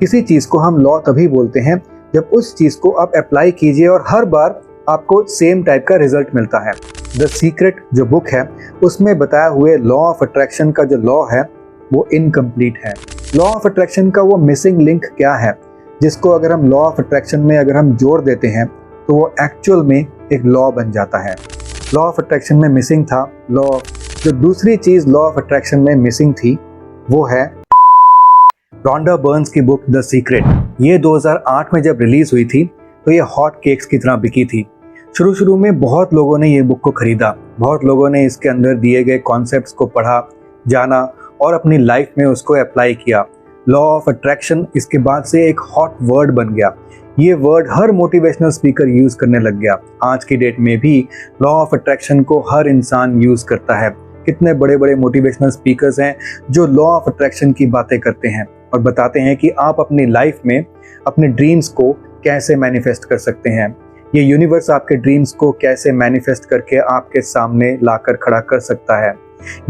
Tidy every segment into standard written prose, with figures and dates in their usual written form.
किसी चीज़ को हम लॉ तभी बोलते हैं जब उस चीज़ को आप अप्लाई कीजिए और हर बार आपको सेम टाइप का रिजल्ट मिलता है। द सीक्रेट जो बुक है उसमें बताए हुए लॉ ऑफ अट्रैक्शन का जो लॉ है वो इनकम्प्लीट है। लॉ ऑफ अट्रैक्शन का वो मिसिंग लिंक क्या है जिसको अगर हम लॉ ऑफ अट्रैक्शन में अगर हम जोड़ देते हैं तो वो एक्चुअल में एक लॉ बन जाता है। लॉ ऑफ अट्रैक्शन में मिसिंग था लॉ ऑफ, जो दूसरी चीज़ लॉ ऑफ अट्रैक्शन में मिसिंग थी वो है रॉन्डा बर्न्स की बुक द सीक्रेट। ये 2008 में जब रिलीज हुई थी तो ये हॉट केक्स की तरह बिकी थी। शुरू में बहुत लोगों ने ये बुक को खरीदा, बहुत लोगों ने इसके अंदर दिए गए कॉन्सेप्ट्स को पढ़ा, जाना और अपनी लाइफ में उसको अप्लाई किया। लॉ ऑफ अट्रैक्शन इसके बाद से एक हॉट वर्ड बन गया। ये वर्ड हर मोटिवेशनल स्पीकर यूज़ करने लग गया। आज की डेट में भी लॉ ऑफ अट्रैक्शन को हर इंसान यूज़ करता है। कितने बड़े बड़े मोटिवेशनल स्पीकर्स हैं जो लॉ ऑफ अट्रैक्शन की बातें करते हैं और बताते हैं कि आप अपनी लाइफ में अपने ड्रीम्स को कैसे मैनिफेस्ट कर सकते हैं। ये यूनिवर्स आपके ड्रीम्स को कैसे मैनिफेस्ट करके आपके सामने लाकर खड़ा कर सकता है।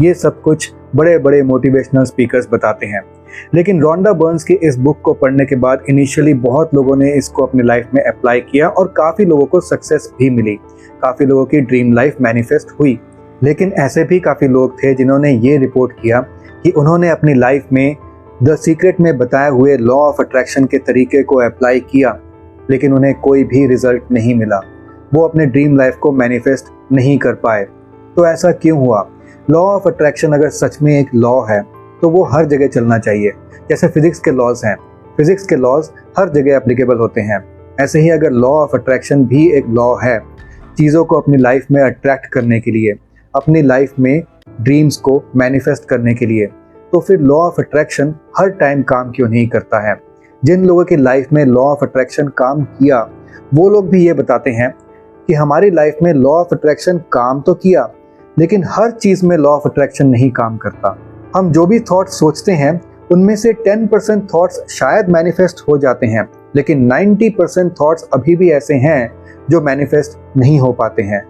ये सब कुछ बड़े बड़े मोटिवेशनल स्पीकर्स बताते हैं। लेकिन रॉन्डा बर्न्स की इस बुक को पढ़ने के बाद इनिशियली बहुत लोगों ने इसको अपनी लाइफ में अप्लाई किया और काफ़ी लोगों को सक्सेस भी मिली, काफ़ी लोगों की ड्रीम लाइफ मैनिफेस्ट हुई। लेकिन ऐसे भी काफ़ी लोग थे जिन्होंने ये रिपोर्ट किया कि उन्होंने अपनी लाइफ में द सीक्रेट में बताए हुए लॉ ऑफ अट्रैक्शन के तरीके को अप्लाई किया लेकिन उन्हें कोई भी रिजल्ट नहीं मिला। वो अपने ड्रीम लाइफ को मैनिफेस्ट नहीं कर पाए। तो ऐसा क्यों हुआ? लॉ ऑफ अट्रैक्शन अगर सच में एक लॉ है तो वो हर जगह चलना चाहिए। जैसे फिजिक्स के लॉज हैं, फिजिक्स के लॉज हर जगह एप्लीकेबल होते हैं। ऐसे ही अगर लॉ ऑफ अट्रैक्शन भी एक लॉ है चीज़ों को अपनी लाइफ में अट्रैक्ट करने के लिए, अपनी लाइफ में ड्रीम्स को मैनिफेस्ट करने के लिए, तो फिर law of attraction her time काम क्यों नहीं करता है? जिन लोगों की लाइफ में लॉ ऑफ अट्रैक्शन काम किया वो लोग भी ये बताते हैं कि हमारी लाइफ में लॉ ऑफ अट्रैक्शन काम तो किया लेकिन हर चीज़ में लॉ ऑफ अट्रैक्शन नहीं काम करता। हम जो भी थॉट्स सोचते हैं उनमें से 10% थॉट्स शायद मैनिफेस्ट हो जाते हैं लेकिन 90% थॉट्स अभी भी ऐसे हैं जो मैनिफेस्ट नहीं हो पाते हैं।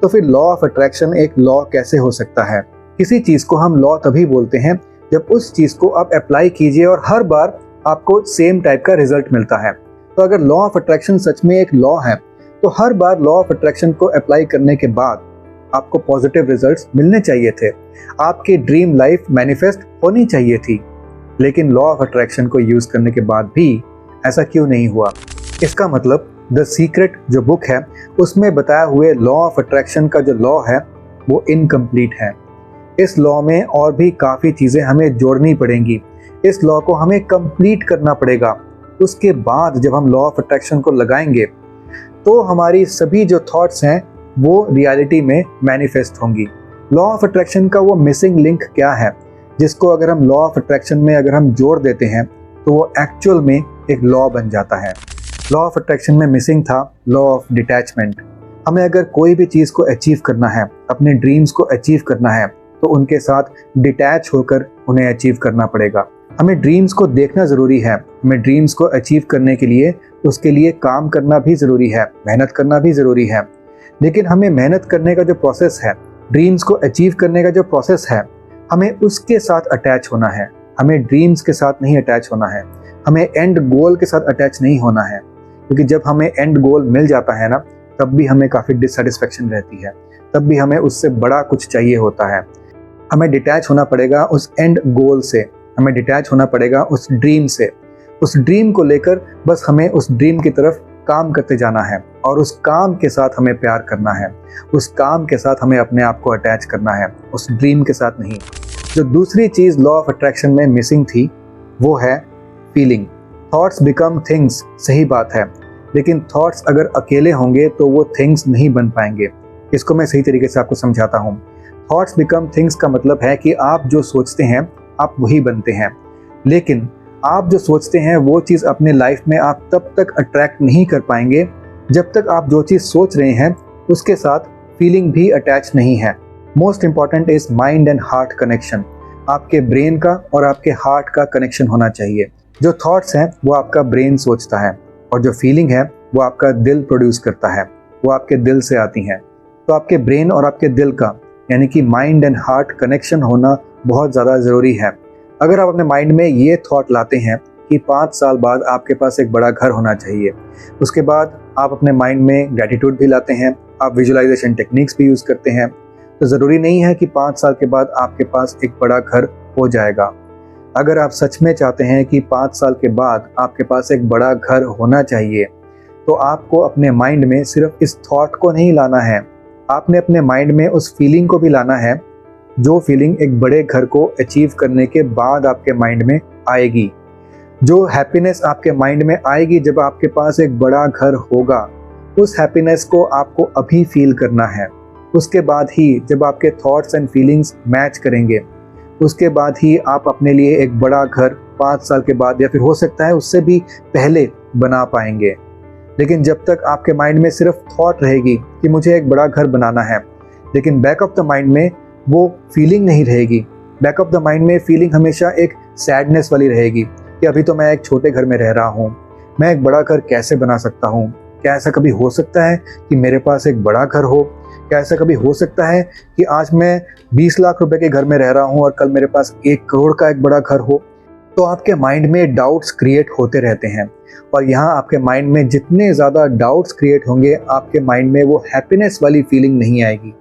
तो फिर लॉ ऑफ अट्रैक्शन एक लॉ कैसे हो सकता है? किसी चीज़ को हम लॉ तभी बोलते हैं जब उस चीज़ को आप अप्लाई कीजिए और हर बार आपको सेम टाइप का रिजल्ट मिलता है। तो अगर लॉ ऑफ अट्रैक्शन सच में एक लॉ है तो हर बार लॉ ऑफ अट्रैक्शन को अप्लाई करने के बाद आपको पॉजिटिव रिजल्ट्स मिलने चाहिए थे, आपकी ड्रीम लाइफ मैनिफेस्ट होनी चाहिए थी। लेकिन लॉ ऑफ अट्रैक्शन को यूज़ करने के बाद भी ऐसा क्यों नहीं हुआ? इसका मतलब द सीक्रेट जो बुक है उसमें बताए हुए लॉ ऑफ अट्रैक्शन का जो लॉ है वो इनकम्प्लीट है। इस लॉ में और भी काफ़ी चीज़ें हमें जोड़नी पड़ेंगी। इस लॉ को हमें कंप्लीट करना पड़ेगा। उसके बाद जब हम लॉ ऑफ अट्रैक्शन को लगाएंगे तो हमारी सभी जो थॉट्स हैं वो रियलिटी में मैनिफेस्ट होंगी। लॉ ऑफ अट्रैक्शन का वो मिसिंग लिंक क्या है जिसको अगर हम लॉ ऑफ अट्रैक्शन में अगर हम जोड़ देते हैं तो वो एक्चुअल में एक लॉ बन जाता है। लॉ ऑफ अट्रैक्शन में मिसिंग था लॉ ऑफ डिटैचमेंट। हमें अगर कोई भी चीज़ को अचीव करना है, अपने ड्रीम्स को अचीव करना है तो उनके साथ डिटैच होकर उन्हें अचीव करना पड़ेगा। हमें ड्रीम्स को देखना ज़रूरी है। हमें ड्रीम्स को अचीव करने के लिए उसके लिए काम करना भी ज़रूरी है, मेहनत करना भी ज़रूरी है। लेकिन हमें मेहनत करने का जो प्रोसेस है, ड्रीम्स को अचीव करने का जो प्रोसेस है, हमें उसके साथ अटैच होना है। हमें ड्रीम्स के साथ नहीं अटैच होना है, हमें एंड गोल के साथ अटैच नहीं होना है। क्योंकि जब हमें एंड गोल मिल जाता है ना तब भी हमें काफ़ी डिससेटिस्फेक्शन रहती है, तब भी हमें उससे बड़ा कुछ चाहिए होता है। हमें डिटैच होना पड़ेगा उस एंड गोल से, हमें डिटैच होना पड़ेगा उस ड्रीम से। उस ड्रीम को लेकर बस हमें उस ड्रीम की तरफ काम करते जाना है और उस काम के साथ हमें प्यार करना है, उस काम के साथ हमें अपने आप को अटैच करना है, उस ड्रीम के साथ नहीं। जो दूसरी चीज़ लॉ ऑफ अट्रैक्शन में मिसिंग थी वो है फीलिंग। थॉट्स बिकम थिंग्स, सही बात है, लेकिन थॉट्स अगर अकेले होंगे तो वो थिंग्स नहीं बन पाएंगे। इसको मैं सही तरीके से आपको समझाता हूँ। थॉट्स बिकम थिंग्स का मतलब है कि आप जो सोचते हैं आप वही बनते हैं। लेकिन आप जो सोचते हैं वो चीज़ अपने लाइफ में आप तब तक अट्रैक्ट नहीं कर पाएंगे जब तक आप जो चीज़ सोच रहे हैं उसके साथ फीलिंग भी अटैच नहीं है। Most important is mind and heart connection. आपके ब्रेन का और आपके हार्ट का कनेक्शन होना चाहिए। जो थॉट्स हैं वो आपका ब्रेन सोचता है और जो फीलिंग है वो आपका दिल प्रोड्यूस करता है, वो आपके दिल से आती हैं। तो आपके ब्रेन और आपके दिल का यानी कि माइंड एंड हार्ट कनेक्शन होना बहुत ज़्यादा ज़रूरी है। अगर आप अपने माइंड में ये थॉट लाते हैं कि 5 साल बाद आपके पास एक बड़ा घर होना चाहिए। उसके बाद आप अपने माइंड में ग्रैटिट्यूड भी लाते हैं, आप विजुअलाइजेशन टेक्निक्स भी यूज़ करते हैं। तो ज़रूरी नहीं है कि 5 साल के बाद आपके पास एक बड़ा घर हो जाएगा। अगर आप सच में चाहते हैं कि 5 साल के बाद आपके पास एक बड़ा घर होना चाहिए, तो आपको अपने माइंड में सिर्फ इस थॉट को नहीं लाना है, आपने अपने माइंड में उस फीलिंग को भी लाना है, जो फीलिंग एक बड़े घर को अचीव करने के बाद आपके माइंड में आएगी। जो हैप्पीनेस आपके माइंड में आएगी जब आपके पास एक बड़ा घर होगा, उस हैप्पीनेस को आपको अभी फील करना है। उसके बाद ही जब आपके थॉट्स एंड फीलिंग्स मैच करेंगे, उसके बाद ही आप अपने लिए एक बड़ा घर 5 साल के बाद या फिर हो सकता है उससे भी पहले बना पाएंगे। लेकिन जब तक आपके माइंड में सिर्फ थॉट रहेगी कि मुझे एक बड़ा घर बनाना है, लेकिन बैक ऑफ द माइंड में वो फीलिंग नहीं रहेगी। बैक ऑफ द माइंड में फीलिंग हमेशा एक सैडनेस वाली रहेगी कि अभी तो मैं एक छोटे घर में रह रहा हूँ, मैं एक बड़ा घर कैसे बना सकता हूँ? क्या ऐसा कभी हो सकता है कि मेरे पास एक बड़ा घर हो? क्या ऐसा कभी हो सकता है कि आज मैं 20 लाख रुपए के घर में रह रहा हूँ और कल मेरे पास 1 करोड़ का एक बड़ा घर हो? तो आपके माइंड में डाउट्स क्रिएट होते रहते हैं, और यहाँ आपके माइंड में जितने ज़्यादा डाउट्स क्रिएट होंगे, आपके माइंड में वो हैप्पीनेस वाली फीलिंग नहीं आएगी।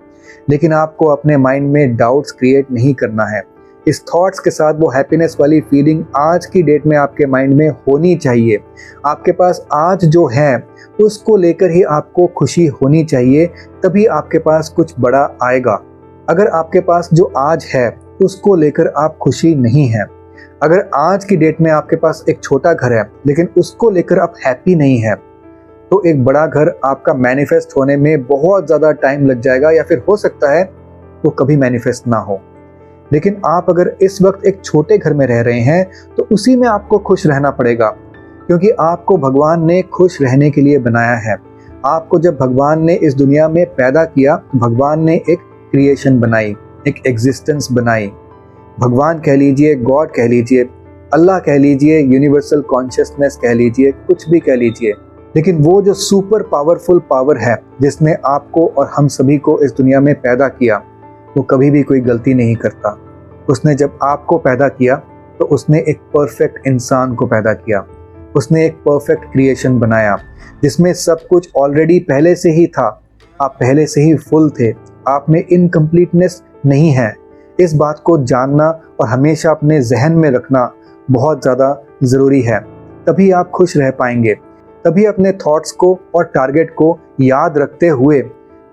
लेकिन आपको अपने माइंड में डाउट्स क्रिएट नहीं करना है। इस थॉट्स के साथ वो हैप्पीनेस वाली फीलिंग आज की डेट में आपके माइंड में होनी चाहिए। आपके पास आज जो है उसको लेकर ही आपको खुशी होनी चाहिए, तभी आपके पास कुछ बड़ा आएगा। अगर आपके पास जो आज है उसको लेकर आप खुशी नहीं है, अगर आज की डेट में आपके पास एक छोटा घर है लेकिन उसको लेकर आप हैप्पी नहीं है, तो एक बड़ा घर आपका मैनिफेस्ट होने में बहुत ज़्यादा टाइम लग जाएगा, या फिर हो सकता है वो कभी मैनिफेस्ट ना हो। लेकिन आप अगर इस वक्त एक छोटे घर में रह रहे हैं तो उसी में आपको खुश रहना पड़ेगा, क्योंकि आपको भगवान ने खुश रहने के लिए बनाया है। आपको जब भगवान ने इस दुनिया में पैदा किया, भगवान ने एक क्रिएशन बनाई, एक एग्जिस्टेंस बनाई। भगवान कह लीजिए, गॉड कह लीजिए, अल्लाह कह लीजिए, यूनिवर्सल कॉन्शियसनेस कह लीजिए, कुछ भी कह लीजिए, लेकिन वो जो सुपर पावरफुल पावर है जिसने आपको और हम सभी को इस दुनिया में पैदा किया, वो कभी भी कोई गलती नहीं करता। उसने जब आपको पैदा किया तो उसने एक परफेक्ट इंसान को पैदा किया, उसने एक परफेक्ट क्रिएशन बनाया जिसमें सब कुछ ऑलरेडी पहले से ही था। आप पहले से ही फुल थे, आप में इनकम्प्लीटनेस नहीं है। इस बात को जानना और हमेशा अपने जहन में रखना बहुत ज़्यादा ज़रूरी है, तभी आप खुश रह पाएंगे। तभी अपने थॉट्स को और टारगेट को याद रखते हुए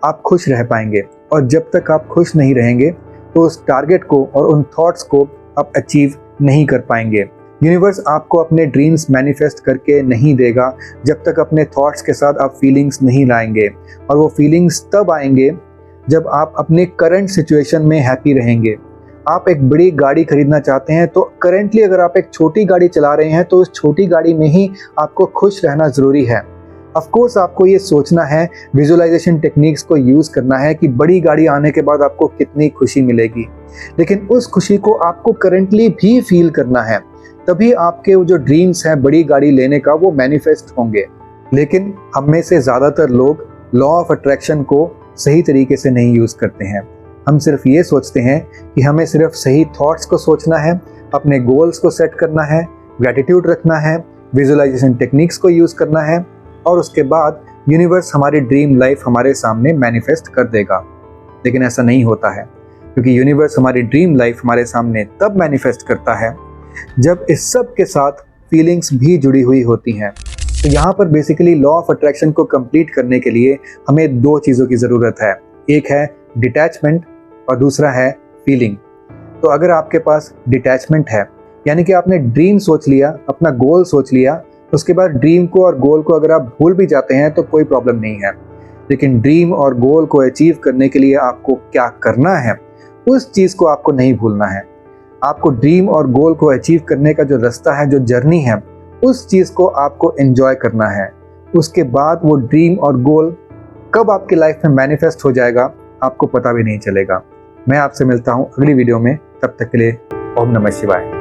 आप खुश रह पाएंगे। और जब तक आप खुश नहीं रहेंगे तो उस टारगेट को और उन थॉट्स को आप अचीव नहीं कर पाएंगे। यूनिवर्स आपको अपने ड्रीम्स मैनिफेस्ट करके नहीं देगा जब तक अपने थॉट्स के साथ आप फीलिंग्स नहीं लाएंगे, और वो फीलिंग्स तब आएंगे जब आप अपने करंट सिचुएशन में हैप्पी रहेंगे। आप एक बड़ी गाड़ी खरीदना चाहते हैं तो करेंटली अगर आप एक छोटी गाड़ी चला रहे हैं तो उस छोटी गाड़ी में ही आपको खुश रहना ज़रूरी है। ऑफ कोर्स आपको ये सोचना है, विजुअलाइजेशन टेक्निक्स को यूज़ करना है कि बड़ी गाड़ी आने के बाद आपको कितनी खुशी मिलेगी, लेकिन उस खुशी को आपको करेंटली भी फील करना है, तभी आपके वो जो ड्रीम्स हैं बड़ी गाड़ी लेने का वो मैनिफेस्ट होंगे। लेकिन हम में से ज़्यादातर लोग लॉ ऑफ अट्रैक्शन को सही तरीके से नहीं यूज़ करते हैं। हम सिर्फ ये सोचते हैं कि हमें सिर्फ सही थॉट्स को सोचना है, अपने गोल्स को सेट करना है, ग्रैटिट्यूड रखना है, विजुअलाइजेशन टेक्निक्स को यूज़ करना है, और उसके बाद यूनिवर्स हमारी ड्रीम लाइफ हमारे सामने मैनिफेस्ट कर देगा। लेकिन ऐसा नहीं होता है, क्योंकि यूनिवर्स हमारी ड्रीम लाइफ हमारे सामने तब मैनिफेस्ट करता है जब इस सब के साथ फीलिंग्स भी जुड़ी हुई होती हैं। तो यहाँ पर बेसिकली लॉ ऑफ अट्रैक्शन को कंप्लीट करने के लिए हमें 2 चीज़ों की ज़रूरत है। एक है डिटैचमेंट और दूसरा है फीलिंग। तो अगर आपके पास डिटैचमेंट है, यानी कि आपने ड्रीम सोच लिया, अपना गोल सोच लिया, उसके बाद ड्रीम को और गोल को अगर आप भूल भी जाते हैं तो कोई प्रॉब्लम नहीं है। लेकिन ड्रीम और गोल को अचीव करने के लिए आपको क्या करना है, उस चीज़ को आपको नहीं भूलना है। आपको ड्रीम और गोल को अचीव करने का जो रास्ता है, जो जर्नी है, उस चीज़ को आपको एंजॉय करना है। उसके बाद वो ड्रीम और गोल कब आपकी लाइफ में मैनिफेस्ट हो जाएगा आपको पता भी नहीं चलेगा। मैं आपसे मिलता हूँ अगली वीडियो में, तब तक के लिए ओम नमः शिवाय।